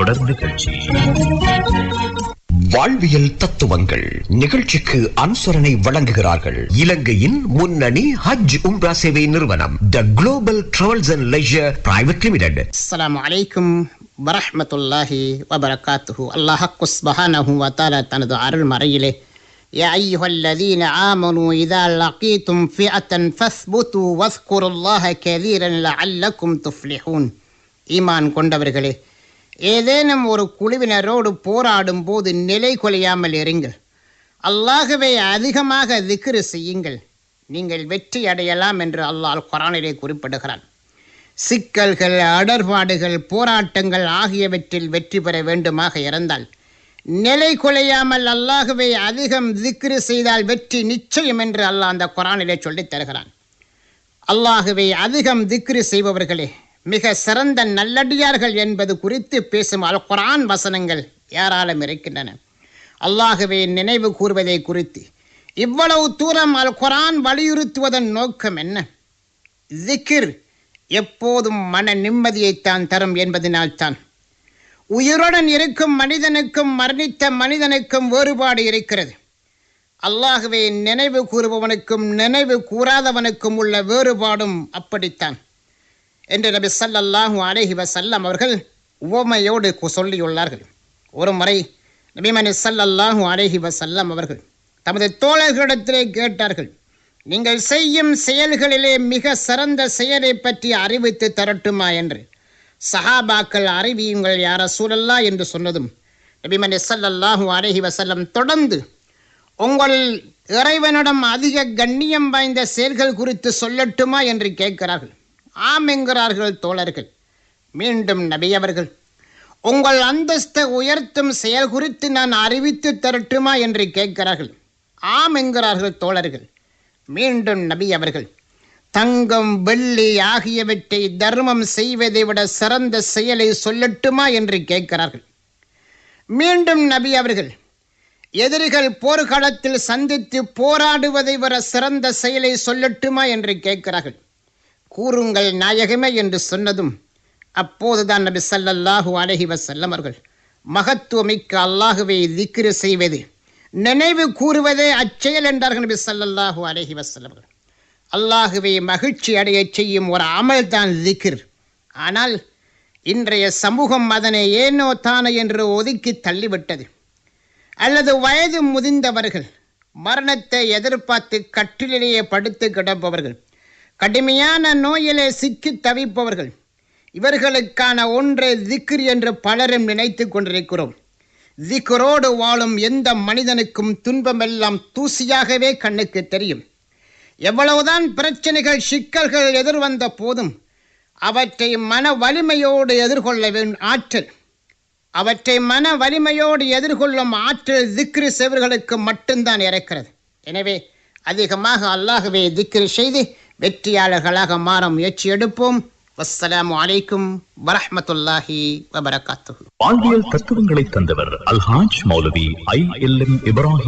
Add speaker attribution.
Speaker 1: தொடர் நிகழ்ச்சி.
Speaker 2: வாழ்வியல் தத்துவங்கள் நிகழ்ச்சிக்கு அனுசரணை வழங்குகிறார்கள் இலங்கையின் முன்னணி ஹஜ் உம்ரா சேவை நிறுவனம் தி global travels and ledger private limited.
Speaker 3: அஸ்ஸலாமு அலைக்கும் வரஹ்மத்துல்லாஹி வபரகாத்துஹு. அல்லாஹ் சுப்ஹானஹு வ தஆலா தனது அருள் மறையிலே யா அய்யுஹல்லதீன ஆமனூ இதா லகீதும் ஃபிஅத்தன் ஃபஸ்புது வஸ்குருல்லாஹ கஸீரன் லஅல்லக்கும் துஃப்லிஹூன். ஈமான் கொண்டவர்களே, ஏதேனும் ஒரு குழுவினரோடு போராடும் போது நிலை கொலையாமல் இருங்கள். அல்லாஹ்வை அதிகமாக திக்ர் செய்யுங்கள், நீங்கள் வெற்றி அடையலாம் என்று அல்லாஹ் குர்ஆனிலே குறிப்பிடுகிறான். சிக்கல்கள், அடர்பாடுகள், போராட்டங்கள் ஆகியவற்றில் வெற்றி பெற வேண்டுமாக இருந்தால் நிலை கொலையாமல் அல்லாஹ்வை அதிகம் திக்ர் செய்தால் வெற்றி நிச்சயம் என்று அல்லாஹ் அந்த குர்ஆனிலே சொல்லித் தருகிறான். அல்லாஹ்வை அதிகம் திக்ர் செய்பவர்களே மிக சிறந்த நல்லடியார்கள் என்பது குறித்து பேசும் அல் குர்ஆன் வசனங்கள் ஏராளம் இருக்கின்றன. அல்லாஹ்வை நினைவு கூறுவதை குறித்து இவ்வளவு தூரம் அல் குர்ஆன் வலியுறுத்துவதன் நோக்கம் என்ன? திக்ர் எப்போதும் மன நிம்மதியைத்தான் தரும் என்பதனால்தான். உயிருடன் இருக்கும் மனிதனுக்கும் மரணித்த மனிதனுக்கும் வேறுபாடு இருக்கிறது. அல்லாஹ்வை நினைவு கூறுபவனுக்கும் நினைவு கூறாதவனுக்கும் உள்ள வேறுபாடும் அப்படித்தான் என்று நபி ஸல்லல்லாஹு அலைஹி வஸல்லம் அவர்கள் உவமையோடு சொல்லியுள்ளார்கள். ஒரு முறை நபி ஸல்லல்லாஹு அலைஹி வஸல்லம் அவர்கள் தமது தோழர்களிடத்திலே கேட்டார்கள், நீங்கள் செய்யும் செயல்களிலே மிக சிறந்த செயலை பற்றி அறிவித்து தரட்டுமா என்று. சஹாபாக்கள் அறிவியுங்கள் யா ரசூலல்லாஹ் என்று சொன்னதும் நபி ஸல்லல்லாஹு அலைஹி வஸல்லம் தொடர்ந்து, உங்கள் இறைவனிடம் அதிக கண்ணியம் வாய்ந்த செயல்கள் குறித்து சொல்லட்டுமா என்று கேட்கிறார்கள். ஆம் என்கிறார்கள் தோழர்கள். மீண்டும் நபி அவர்கள், உங்கள் அந்தஸ்தை உயர்த்தும் செயல் குறித்து நான் அறிவித்து தரட்டுமா என்று கேட்கிறார்கள். ஆம் என்கிறார்கள் தோழர்கள். மீண்டும் நபி அவர்கள், தங்கம், வெள்ளி ஆகியவற்றை தர்மம் செய்வதை விட சிறந்த செயலை சொல்லட்டுமா என்று கேட்கிறார்கள். மீண்டும் நபி அவர்கள், எதிரிகள் போர்க்களத்தில் சந்தித்து போராடுவதை விட சிறந்த செயலை சொல்லட்டுமா என்று கேட்கிறார்கள். கூறுங்கள் நாயகமே என்று சொன்னதும் அப்போதுதான் நபி ஸல்லல்லாஹு அலைஹி வஸல்லம் அவர்கள், மகத்துவமிக்க அல்லாஹ்வை திக்ர் செய்வது, நினைவு கூறுவதே அச்செயல் என்றார்கள் நபி ஸல்லல்லாஹு அலைஹி வஸல்லம் அவர்கள். அல்லாஹ்வை மகிழ்ச்சி அடைய செய்யும் ஒரு அமல் தான் திக்ர். ஆனால் இன்றைய சமூகம் அதனை ஏனோ தானே என்று ஒதுக்கி தள்ளிவிட்டது. அல்லது வயது முதிர்ந்தவர்கள், மரணத்தை எதிர்பார்த்து கட்டிலேயே படுத்து கிடப்பவர்கள், கடுமையான நோயிலே சிக்கி தவிப்பவர்கள், இவர்களுக்கான ஒன்றே திக்ர் என்று பலரும் நினைத்து கொண்டிருக்கிறோம். திக்ரோடு வாழும் எந்த மனிதனுக்கும் துன்பமெல்லாம் தூசியாகவே கண்ணுக்கு தெரியும். எவ்வளவுதான் பிரச்சனைகள், சிக்கல்கள் எதிர்வந்த போதும் அவற்றை மன வலிமையோடு எதிர்கொள்ள ஆற்றல், அவற்றை மன வலிமையோடு எதிர்கொள்ளும் ஆற்றல் திக்ர் செய்வர்களுக்கு மட்டும்தான் இருக்கிறது. எனவே அதிகமாக அல்லாஹ்வை திக்ர் செய்து வெற்றியாளர்களாக மாற முயற்சி எடுப்போம். வஸ்ஸலாமு அலைக்கும் வரஹ்மத்துல்லாஹி வபரகாத்துஹு.
Speaker 1: வாழ்வியல் தத்துவங்களை தந்தவர் அல்ஹாஜ் மௌலவி ILM இப்ராஹிம்